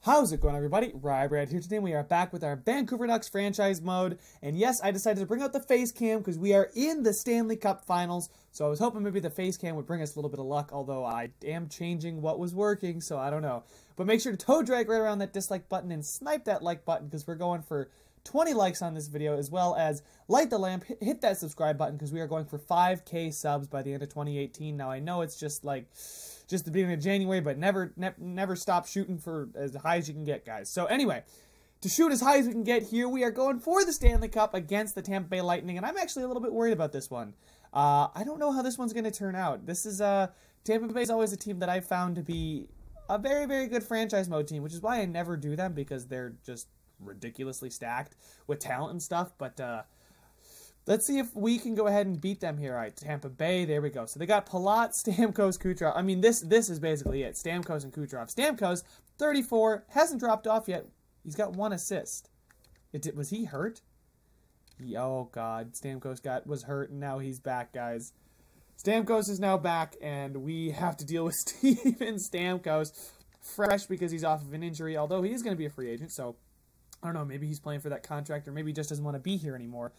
How's it going, everybody? Ryebread here. Today we are back with our Vancouver Canucks franchise mode. And yes, I decided to bring out the face cam because we are in the Stanley Cup finals. So I was hoping maybe the face cam would bring us a little bit of luck, although I am changing what was working, so I don't know. But make sure to toe drag right around that dislike button and snipe that like button because we're going for 20 likes on this video, as well as light the lamp, hit that subscribe button because we are going for 5K subs by the end of 2018. Now I know it's just the beginning of January, but never stop shooting for as high as you can get, guys. So anyway, to shoot as high as we can get here, we are going for the Stanley Cup against the Tampa Bay Lightning, and I'm actually a little bit worried about this one. I don't know how this one's going to turn out. This is Tampa Bay is always a team that I found to be a very, very good franchise mode team, which is why I never do them, because they're just ridiculously stacked with talent and stuff. But let's see if we can go ahead and beat them here. All right, Tampa Bay, there we go. So they got Palat, Stamkos, Kucherov. I mean, this is basically it. Stamkos and Kucherov. Stamkos, 34, hasn't dropped off yet. He's got 1 assist. Was he hurt? Oh, God. Stamkos was hurt, and now he's back, guys. Stamkos is now back, and we have to deal with Steven Stamkos, fresh because he's off of an injury, although he is going to be a free agent, so I don't know, maybe he's playing for that contract, or maybe he just doesn't want to be here anymore.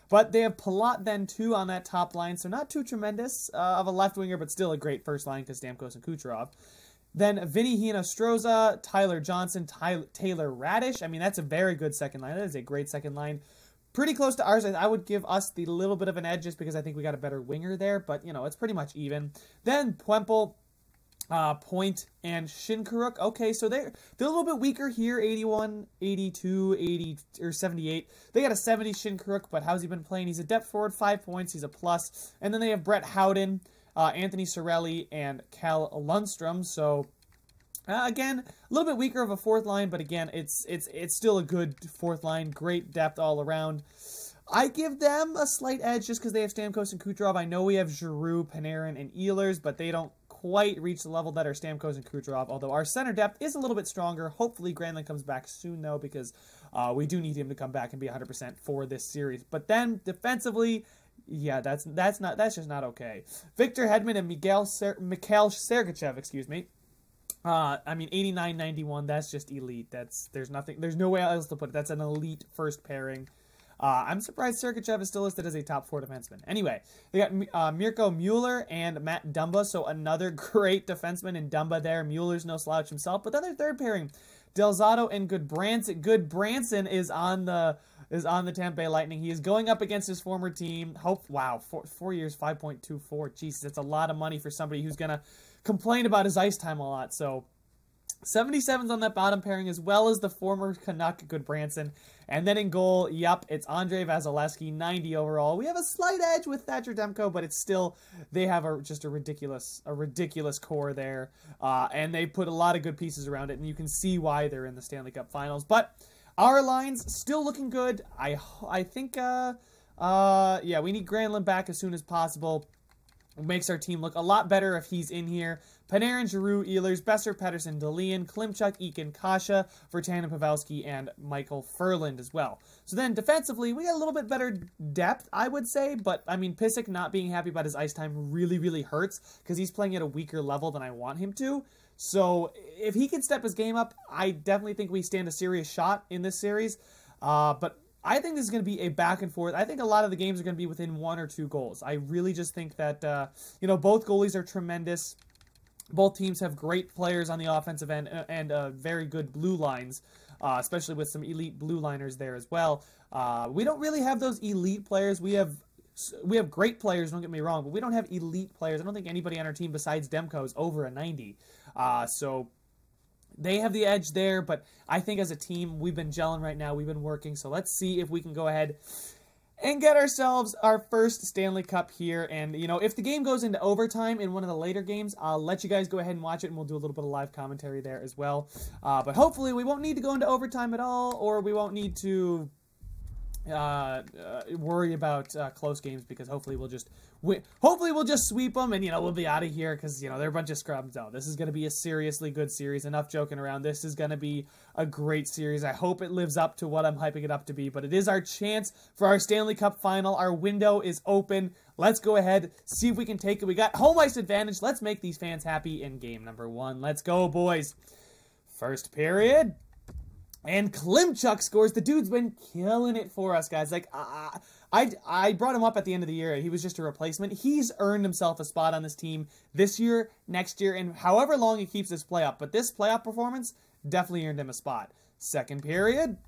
But they have Palat then, too, on that top line, so not too tremendous of a left winger, but still a great first line because Stamkos and Kucherov. Then Vinny Hinostroza, Tyler Johnson, Taylor Radish. I mean, that's a very good second line. That is a great second line. Pretty close to ours. I would give us the little bit of an edge just because I think we got a better winger there, but, you know, it's pretty much even. Then Puempel, Point, and Shinkaruk. Okay, so they're a little bit weaker here, 81, 82, 80, or 78. They got a 70 Shinkaruk, but how's he been playing? He's a depth forward, 5 points. He's a plus. And then they have Brett Howden, Anthony Cirelli, and Cal Lundstrom. So again, a little bit weaker of a fourth line, but again, it's still a good fourth line. Great depth all around. I give them a slight edge just because they have Stamkos and Kucherov. I know we have Giroux, Panarin, and Ehlers, but they don't quite reach the level that are Stamkos and Kucherov, although our center depth is a little bit stronger. Hopefully Granlund comes back soon, though, because we do need him to come back and be 100% for this series. But then, defensively, yeah, that's just not okay. Victor Hedman and Mikhail Sergachev, excuse me. I mean, 89, 91, that's just elite. There's no way else to put it. That's an elite first pairing. I'm surprised Sergachev is still listed as a top 4 defenseman. Anyway, they got Mirko Mueller and Matt Dumba, so another great defenseman in Dumba there. Mueller's no slouch himself. But then their third pairing, Delzato and Goodbranson. Goodbranson is on the Tampa Bay Lightning. He is going up against his former team. Wow, 4 years, 5.24. Jesus, that's a lot of money for somebody who's going to complain about his ice time a lot. So 77's on that bottom pairing, as well as the former Canuck Goodbranson. And then in goal, yep, it's Andrei Vasilevsky, 90 overall. We have a slight edge with Thatcher Demko, but it's still, they have just a ridiculous core there. And they put a lot of good pieces around it, and you can see why they're in the Stanley Cup Finals. But our line's still looking good. I think, yeah, we need Granlund back as soon as possible. It makes our team look a lot better if he's in here. Panarin, Giroux, Ehlers, Besser, Pettersson, Delian, Klimchuk, Eakin, Kasha, Virtanen, Pavelski, and Michael Furland as well. So then defensively, we got a little bit better depth, I would say. But, I mean, Pysyk not being happy about his ice time really, really hurts because he's playing at a weaker level than I want him to. So if he can step his game up, I definitely think we stand a serious shot in this series. But I think this is going to be a back and forth. I think a lot of the games are going to be within 1 or 2 goals. I really just think that, you know, both goalies are tremendous. Both teams have great players on the offensive end and very good blue lines, especially with some elite blue liners there as well. We don't really have those elite players. We have great players, don't get me wrong, but we don't have elite players. I don't think anybody on our team besides Demko is over a 90. So they have the edge there, but I think as a team, we've been gelling right now. We've been working, so let's see if we can go ahead and get ourselves our first Stanley Cup here. And, you know, if the game goes into overtime in one of the later games, I'll let you guys go ahead and watch it, and we'll do a little bit of live commentary there as well. But hopefully we won't need to go into overtime at all, or we won't need to worry about close games, because hopefully we'll just sweep them, and, you know, we'll be out of here because, you know, they're a bunch of scrubs. No, this is going to be a seriously good series. Enough joking around. This is going to be a great series. I hope it lives up to what I'm hyping it up to be, but it is our chance for our Stanley Cup final. Our window is open. Let's go ahead, see if we can take it. We got home ice advantage. Let's make these fans happy in game number 1. Let's go, boys. First period. And Klimchuk scores. The dude's been killing it for us, guys. Like, I brought him up at the end of the year. He was just a replacement. He's earned himself a spot on this team this year, next year, and however long he keeps this playoff. But this playoff performance definitely earned him a spot. Second period.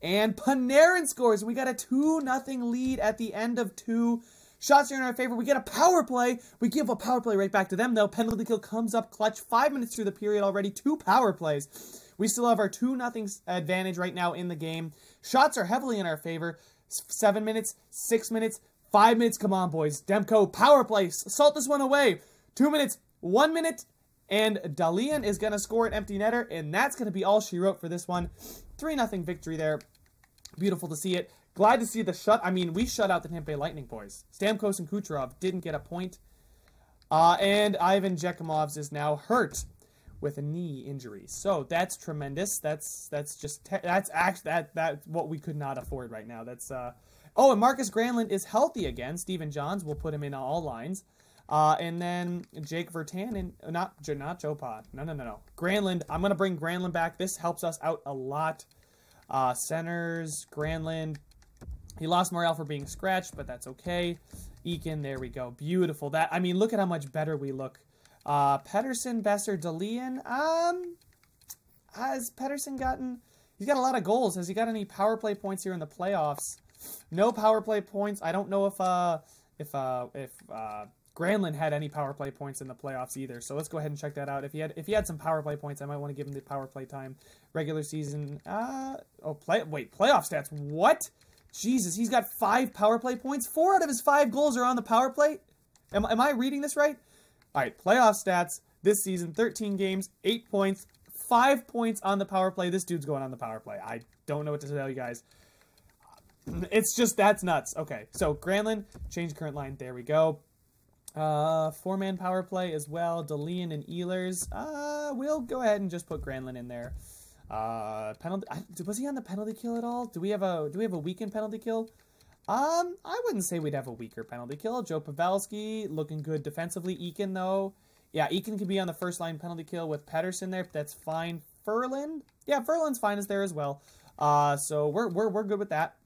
And Panarin scores. We got a 2-0 lead at the end of 2. Shots are in our favor. We get a power play. We give a power play right back to them, though. Penalty kill comes up clutch. 5 minutes through the period already. 2 power plays. We still have our 2-0 advantage right now in the game. Shots are heavily in our favor. 7 minutes, 6 minutes, 5 minutes. Come on, boys. Demko, power play. Salt this one away. 2 minutes, 1 minute, and Dalian is going to score an empty netter, and that's going to be all she wrote for this one. 3-0 victory there. Beautiful to see it. Glad to see the shut. I mean, we shut out the Tampa Bay Lightning, boys. Stamkos and Kucherov didn't get a point. And Ivan Jekimovs is now hurt with a knee injury. So that's tremendous. That's what we could not afford right now. That's oh, and Marcus Granlund is healthy again. Steven Johns will put him in all lines. And then Jake Virtanen, not Joe Pod. No. Granlund. I'm gonna bring Granlund back. This helps us out a lot. Centers, Granlund. He lost Morel for being scratched, but that's okay. Eakin, there we go. Beautiful. That, I mean, look at how much better we look. Pettersson, Besser, Dalian. Has Pettersson gotten... He's got a lot of goals. Has he got any power play points here in the playoffs? No power play points. I don't know if Granlund had any power play points in the playoffs either. So let's go ahead and check that out. If he had some power play points, I might want to give him the power play time. Regular season. Playoff stats. What? Jesus, he's got 5 power play points. 4 out of his 5 goals are on the power play. Am I reading this right? All right, playoff stats this season, 13 games, 8 points, 5 points on the power play. This dude's going on the power play. I don't know what to tell you guys. It's just, that's nuts. Okay, so Granlund, change current line. There we go. 4-man power play as well. Dalian and Ehlers. We'll go ahead and just put Granlund in there. Penalty. Was he on the penalty kill at all? Do we have a weakened penalty kill? I wouldn't say we'd have a weaker penalty kill. Joe Pavelski looking good defensively. Eakin though, yeah, Eakin can be on the first line penalty kill with Pettersson there. That's fine. Ferland, yeah, Ferland's fine as there as well. So we're good with that.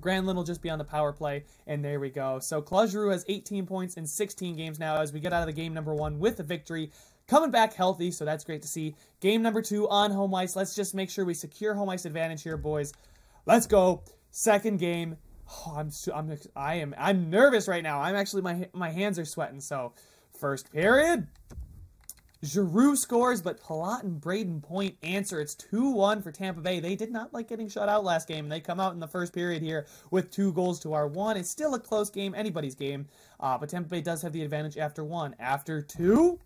Granlund will just be on the power play, and there we go. So Claude Giroux has 18 points in 16 games now as we get out of the game number 1 with a victory. Coming back healthy, so that's great to see. Game number 2 on home ice. Let's just make sure we secure home ice advantage here, boys. Let's go. Second game. Oh, I'm nervous right now. I'm actually, my hands are sweating. So first period. Giroux scores, but Palat and Braden Point answer. It's 2-1 for Tampa Bay. They did not like getting shut out last game. They come out in the first period here with 2 goals to our 1. It's still a close game, anybody's game. But Tampa Bay does have the advantage after 1. After 2,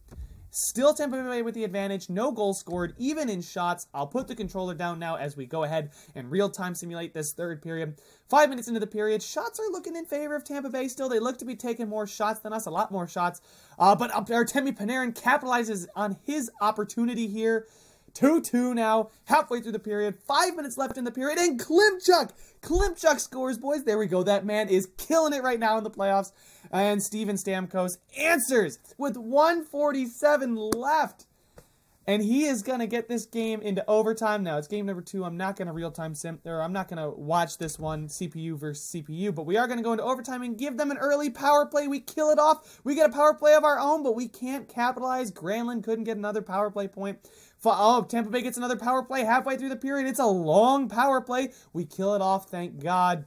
still Tampa Bay with the advantage. No goals scored, even in shots. I'll put the controller down now as we go ahead and real-time simulate this third period. 5 minutes into the period, shots are looking in favor of Tampa Bay still. They look to be taking more shots than us, a lot more shots. But Artemi Panarin capitalizes on his opportunity here. 2-2 now, halfway through the period. 5 minutes left in the period, and Klimchuk scores, boys. There we go. That man is killing it right now in the playoffs. And Steven Stamkos answers with 1:47 left. And he is going to get this game into overtime. Now, it's game number 2. I'm not going to real-time I'm not going to watch this one, CPU versus CPU, but we are going to go into overtime and give them an early power play. We kill it off. We get a power play of our own, but we can't capitalize. Granlund couldn't get another power play point. Oh, Tampa Bay gets another power play halfway through the period. It's a long power play. We kill it off, thank God.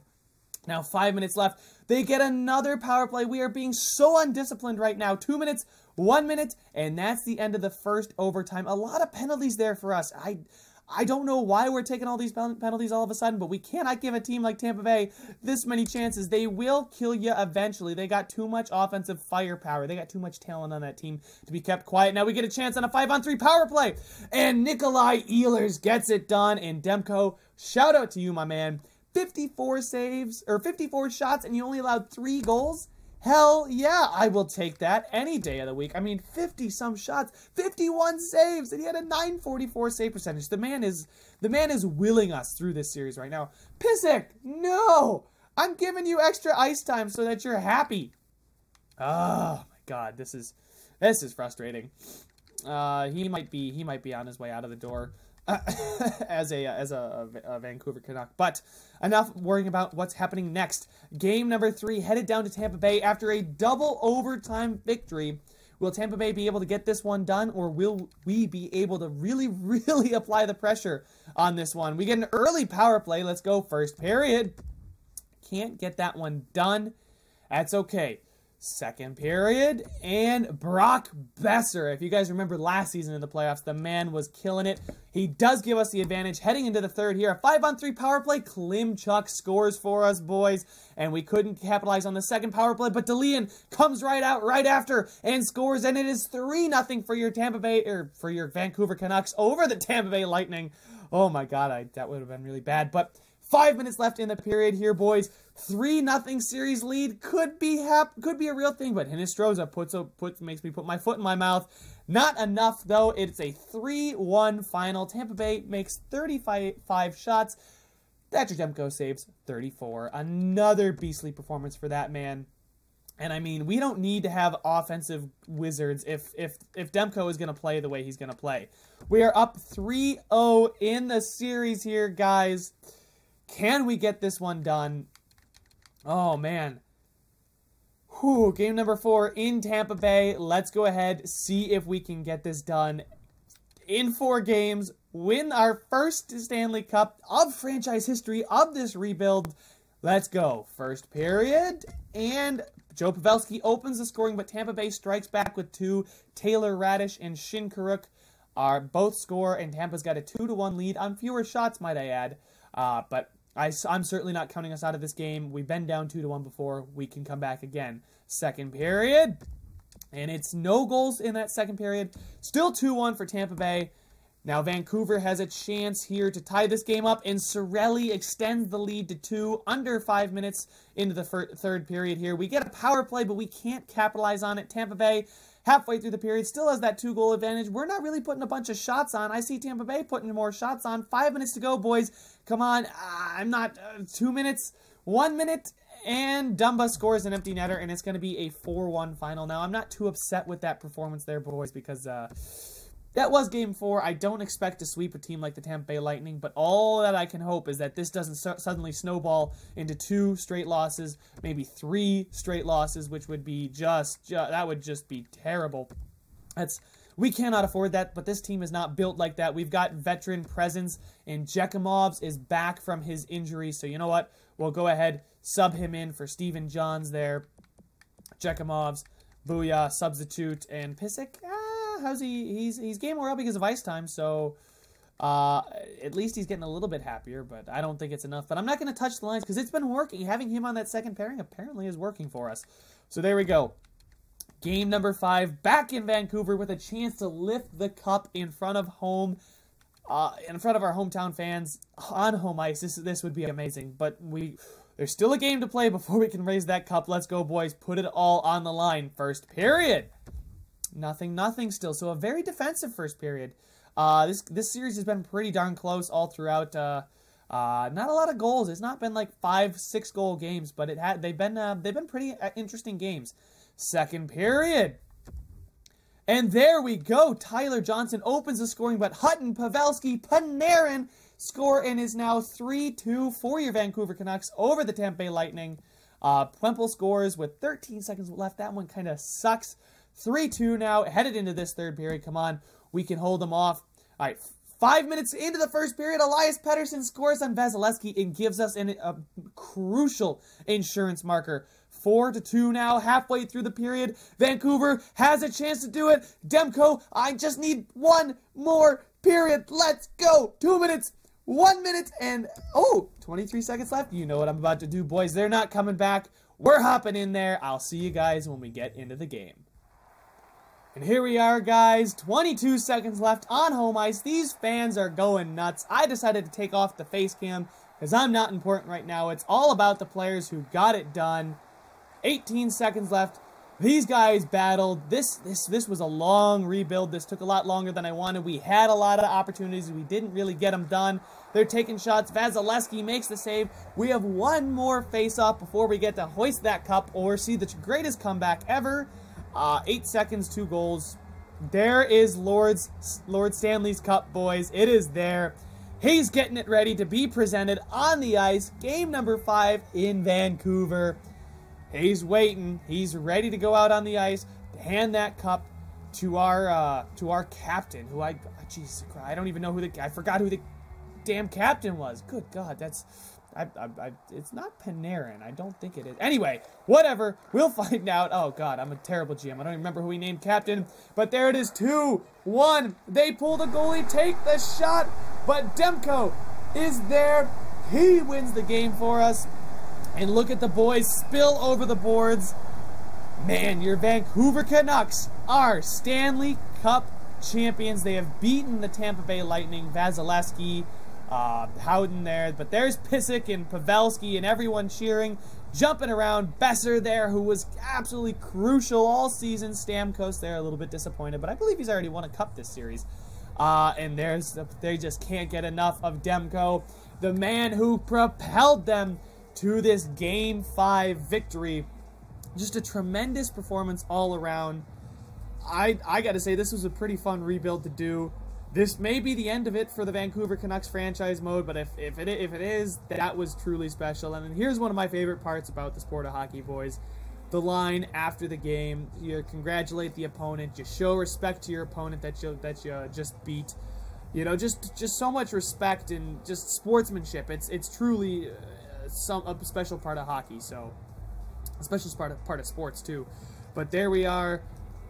Now, 5 minutes left. They get another power play. We are being so undisciplined right now. 2 minutes, 1 minute, and that's the end of the first overtime. A lot of penalties there for us. I don't know why we're taking all these penalties all of a sudden, but we cannot give a team like Tampa Bay this many chances. They will kill you eventually. They got too much offensive firepower. They got too much talent on that team to be kept quiet. Now we get a chance on a 5-on-3 power play, and Nikolai Ehlers gets it done. And Demko, shout out to you, my man. 54 saves, or 54 shots, and you only allowed 3 goals? Hell yeah, I will take that any day of the week. I mean, 50-some shots, 51 saves, and he had a .944 save percentage. The man is willing us through this series right now. Pissick, no! I'm giving you extra ice time so that you're happy. Oh, my God, this is frustrating. He might be on his way out of the door as a Vancouver Canuck. But enough worrying about what's happening next. Game number 3 headed down to Tampa Bay after a double overtime victory. Will Tampa Bay be able to get this one done, or will we be able to really, really apply the pressure on this one? We get an early power play. Let's go first period. Can't get that one done. That's okay. Second period, and Brock Besser. If you guys remember last season in the playoffs, the man was killing it. He does give us the advantage heading into the third here. A 5-on-3 power play. Klimchuk scores for us, boys. And we couldn't capitalize on the second power play, but DeLeon comes right out right after and scores, and it is 3-0 for your Tampa Bay, or for your Vancouver Canucks over the Tampa Bay Lightning. Oh my God, that would have been really bad, but 5 minutes left in the period here, boys. 3-0 series lead could be a real thing, but Hinostroza makes me put my foot in my mouth. Not enough, though. It's a 3-1 final. Tampa Bay makes 35 shots. Thatcher Demko saves 34. Another beastly performance for that man. And I mean, we don't need to have offensive wizards if Demko is going to play the way he's going to play. We are up 3-0 in the series here, guys. Can we get this one done? Oh, man. Whew, game number 4 in Tampa Bay. Let's go ahead, see if we can get this done in 4 games. Win our first Stanley Cup of franchise history of this rebuild. Let's go. First period. And Joe Pavelski opens the scoring, but Tampa Bay strikes back with 2. Taylor Radish and Shin Karuk are both score, and Tampa's got a 2-1 lead on fewer shots, might I add. But I'm certainly not counting us out of this game. We've been down 2-1 before. We can come back again. Second period. And it's no goals in that second period. Still 2-1 for Tampa Bay. Now Vancouver has a chance here to tie this game up, and Cirelli extends the lead to 2 under 5 minutes into the third period here. We get a power play, but we can't capitalize on it. Tampa Bay, halfway through the period, still has that 2-goal advantage. We're not really putting a bunch of shots on. I see Tampa Bay putting more shots on. 5 minutes to go, boys. Come on. I'm not... 2 minutes. 1 minute. And Dumba scores an empty netter, and it's going to be a 4-1 final. Now, I'm not too upset with that performance there, boys, because that was Game 4. I don't expect to sweep a team like the Tampa Bay Lightning, but all that I can hope is that this doesn't suddenly snowball into 2 straight losses, maybe 3 straight losses, which would be that would just be terrible. We cannot afford that, but this team is not built like that. We've got veteran presence, and Jekimovs is back from his injury, so you know what? We'll go ahead, sub him in for Steven Johns there. Jekimovs, Booyah, substitute, and Pissick, how's he? He's game well because of ice time, so at least he's getting a little bit happier, but I don't think it's enough. But I'm not going to touch the lines because it's been working. Having him on that second pairing apparently is working for us. So there we go. Game number 5, back in Vancouver with a chance to lift the cup in front of our hometown fans on home ice. This would be amazing, but there's still a game to play before we can raise that cup. Let's go, boys. Put it all on the line. First period. Nothing still. So a very defensive first period. This series has been pretty darn close all throughout. Not a lot of goals. It's not been like 5-6 goal games, but they've been pretty interesting games. Second period. And there we go. Tyler Johnson opens the scoring, but Hutton, Pavelski, Panarin score, and is now 3-2 for your Vancouver Canucks over the Tampa Bay Lightning. Pwemple scores with 13 seconds left. That one kind of sucks. 3-2 now, headed into this third period. Come on, we can hold them off. All right, 5 minutes into the first period, Elias Pettersson scores on Vasilevsky and gives us a crucial insurance marker. 4-2 now, halfway through the period. Vancouver has a chance to do it. Demko, I just need 1 more period. Let's go. 2 minutes, 1 minute, and 23 seconds left. You know what I'm about to do, boys. They're not coming back. We're hopping in there. I'll see you guys when we get into the game. And here we are, guys. 22 seconds left on home ice. These fans are going nuts. I decided to take off the face cam because I'm not important right now. It's all about the players who got it done. 18 seconds left. These guys battled. This was a long rebuild. This took a lot longer than I wanted. We had a lot of opportunities. We didn't really get them done. They're taking shots. Vasilevsky makes the save. We have 1 more face-off before we get to hoist that cup or see the greatest comeback ever. 8 seconds, 2 goals. there is Lord Stanley's Cup, boys. It is there. He's getting it ready to be presented on the ice. Game number 5 in Vancouver. He's waiting. He's ready to go out on the ice to hand that cup to our captain, who Jesus Christ, I don't even know I forgot who the damn captain was. Good God, that's it's not Panarin. I don't think it is. Anyway, whatever. We'll find out. Oh God, I'm a terrible GM. I don't even remember who he named captain. But there it is, 2-1. They pull the goalie, take the shot, but Demko is there. He wins the game for us. And look at the boys spill over the boards. Man, your Vancouver Canucks are Stanley Cup champions. They have beaten the Tampa Bay Lightning, Vasilevsky, Howden there. But there's Pysyk and Pavelski and everyone cheering, jumping around. Besser there, who was absolutely crucial all season. Stamkos there, a little bit disappointed, but I believe he's already won a cup this series. And they just can't get enough of Demko, the man who propelled them to this Game 5 victory. Just a tremendous performance all around. I got to say, this was a pretty fun rebuild to do. This may be the end of it for the Vancouver Canucks franchise mode, but if it is, that was truly special. And then here's one of my favorite parts about the sport of hockey, boys. The line after the game. You congratulate the opponent. You show respect to your opponent that you just beat. You know, just so much respect and just sportsmanship. It's truly a special part of hockey. So a special part of sports too. But there we are.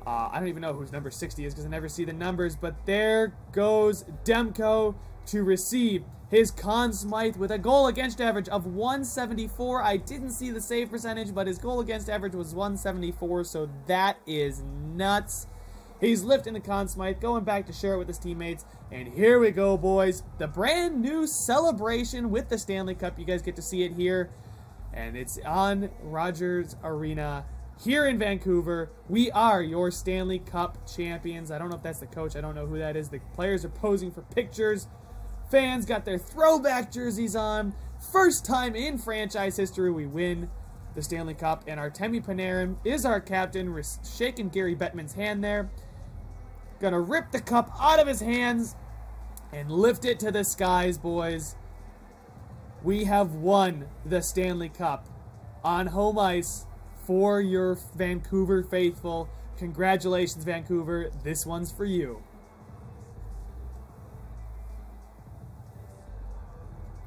I don't even know whose number 60 is because I never see the numbers, but there goes Demko to receive his Conn Smythe with a goal against average of 174. I didn't see the save percentage, but his goal against average was 174, so that is nuts. He's lifting the Conn Smythe, going back to share it with his teammates, and here we go, boys. The brand new celebration with the Stanley Cup. You guys get to see it here, and it's on Rogers Arena. Here in Vancouver, we are your Stanley Cup champions. I don't know if that's the coach. I don't know who that is. The players are posing for pictures. Fans got their throwback jerseys on. First time in franchise history we win the Stanley Cup. And Artemi Panarin is our captain. We're shaking Gary Bettman's hand there. Gonna rip the cup out of his hands and lift it to the skies, boys. We have won the Stanley Cup on home ice for your Vancouver faithful. Congratulations, Vancouver. This one's for you.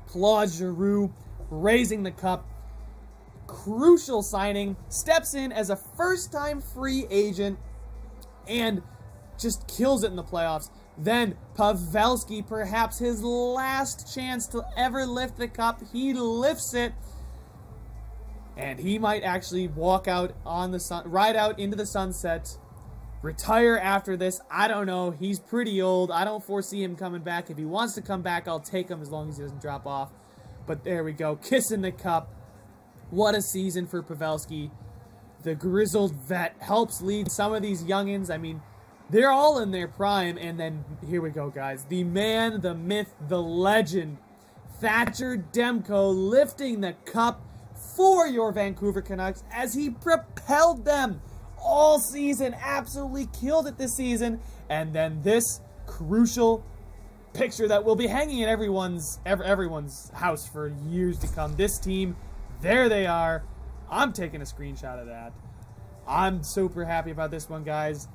Claude Giroux raising the cup. Crucial signing. Steps in as a first-time free agent and just kills it in the playoffs. Then Pavelski, perhaps his last chance to ever lift the cup. He lifts it. And he might actually walk out on the sun, ride out into the sunset, retire after this. I don't know. He's pretty old. I don't foresee him coming back. If he wants to come back, I'll take him as long as he doesn't drop off. But there we go. Kissing the cup. What a season for Pavelski. The grizzled vet helps lead some of these youngins. I mean, they're all in their prime. And then here we go, guys. The man, the myth, the legend, Thatcher Demko lifting the cup for your Vancouver Canucks as he propelled them all season. Absolutely killed it this season. And then this crucial picture that will be hanging in everyone's house for years to come. This team, there they are. I'm taking a screenshot of that. I'm super happy about this one, guys.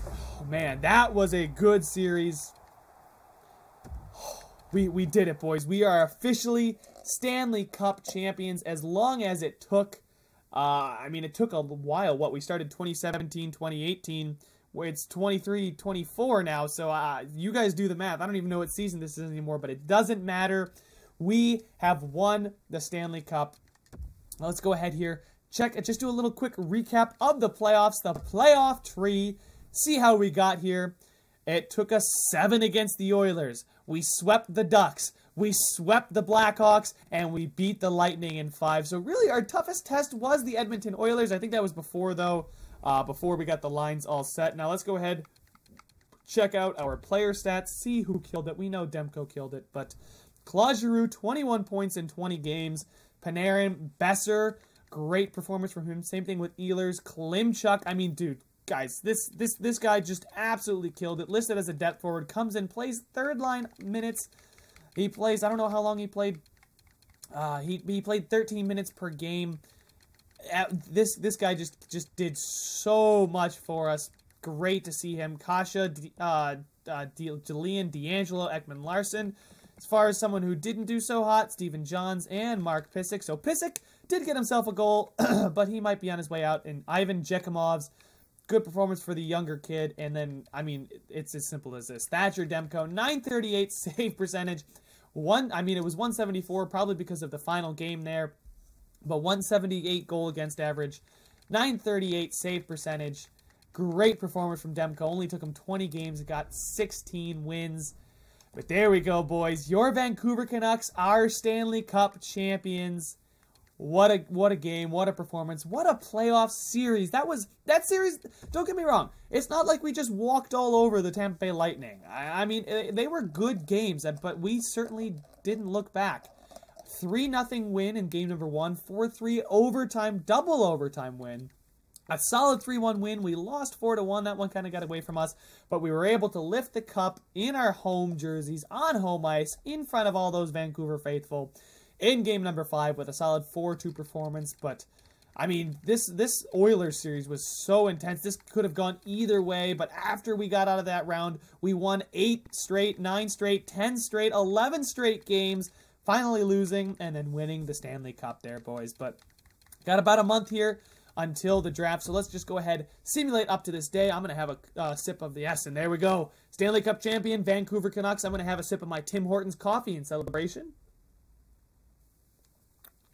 Oh, man, that was a good series. We did it, boys. We are officially Stanley Cup champions, as long as it took. I mean, it took a while. What, we started 2017, 2018. Where it's 23, 24 now. So you guys do the math. I don't even know what season this is anymore, but it doesn't matter. We have won the Stanley Cup. Let's go ahead here. Just do a little quick recap of the playoffs. The playoff tree. See how we got here. It took us 7 against the Oilers. We swept the Ducks. We swept the Blackhawks, and we beat the Lightning in 5. So really, our toughest test was the Edmonton Oilers. I think that was before, though, before we got the lines all set. Now let's go ahead, check out our player stats, see who killed it. We know Demko killed it, but Claude Giroux, 21 points in 20 games. Panarin, Besser, great performance from him. Same thing with Ehlers. Klimchuk, I mean, dude, guys, this guy just absolutely killed it. Listed as a depth forward, comes in, plays third line minutes. He plays, I don't know how long he played. He played 13 minutes per game. This guy just did so much for us. Great to see him. Kasha, DeLeon, D'Angelo, Ekman Larson. As far as someone who didn't do so hot, Stephen Johns and Mark Pysyk. So Pysyk did get himself a goal, but he might be on his way out. And Ivan Jekimov's good performance for the younger kid. And then, I mean, it's as simple as this. Thatcher Demko, 938 save percentage. It was 174, probably because of the final game there. But 178 goal against average. 938 save percentage. Great performance from Demko. Only took him 20 games. Got 16 wins. But there we go, boys. Your Vancouver Canucks are Stanley Cup champions. What a game. What a performance. What a playoff series. That series, don't get me wrong. It's not like we just walked all over the Tampa Bay Lightning. I mean, they were good games, but we certainly didn't look back. 3-0 win in game number 1. 4-3 overtime, double overtime win. A solid 3-1 win. We lost 4-1. That one kind of got away from us. But we were able to lift the cup in our home jerseys, on home ice, in front of all those Vancouver faithful, in game number 5 with a solid 4-2 performance. But, I mean, this Oilers series was so intense. This could have gone either way. But after we got out of that round, we won 8 straight, 9 straight, 10 straight, 11 straight games, finally losing and then winning the Stanley Cup there, boys. But got about a month here until the draft, so let's just go ahead, simulate up to this day. I'm going to have a sip of the and there we go. Stanley Cup champion, Vancouver Canucks. I'm going to have a sip of my Tim Hortons coffee in celebration.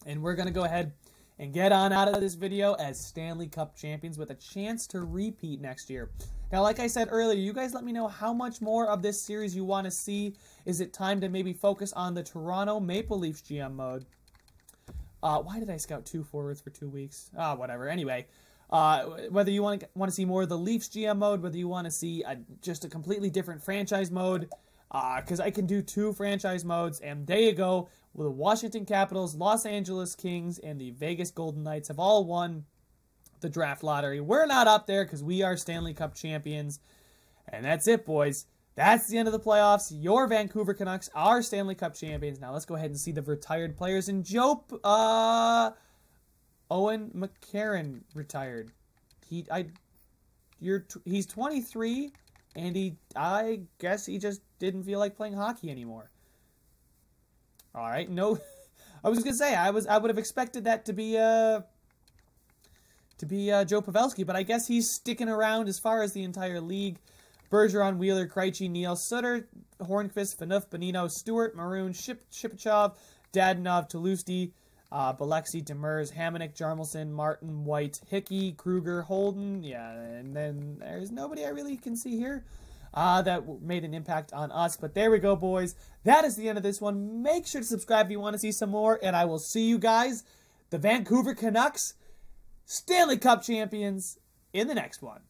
And we're going to go ahead and get on out of this video as Stanley Cup champions with a chance to repeat next year. Now, like I said earlier, you guys let me know how much more of this series you want to see. Is it time to maybe focus on the Toronto Maple Leafs GM mode? Why did I scout 2 forwards for 2 weeks? Whatever. Anyway, whether you want to see more of the Leafs GM mode, whether you want to see just a completely different franchise mode, because I can do 2 franchise modes, and there you go. Well, the Washington Capitals, Los Angeles Kings, and the Vegas Golden Knights have all won the draft lottery. We're not up there because we are Stanley Cup champions. And that's it, boys. That's the end of the playoffs. Your Vancouver Canucks are Stanley Cup champions. Now let's go ahead and see the retired players. And Owen McCarron retired. He's 23, and I guess he just didn't feel like playing hockey anymore. All right, no, I was gonna say I would have expected that to be Joe Pavelski, but I guess he's sticking around as far as the entire league. Bergeron, Wheeler, Krejci, Neal, Sutter, Hornqvist, Phaneuf, Bonino, Stewart, Maroon, Shipachyov, Dadonov, Toulouse, Biloxi, Demers, Hamonic, Jarmelson, Martin, White, Hickey, Kruger, Holden. Yeah, and then there's nobody I really can see here that made an impact on us. But there we go, boys. That is the end of this one. Make sure to subscribe if you want to see some more, and I will see you guys, the Vancouver Canucks, Stanley Cup champions, in the next one.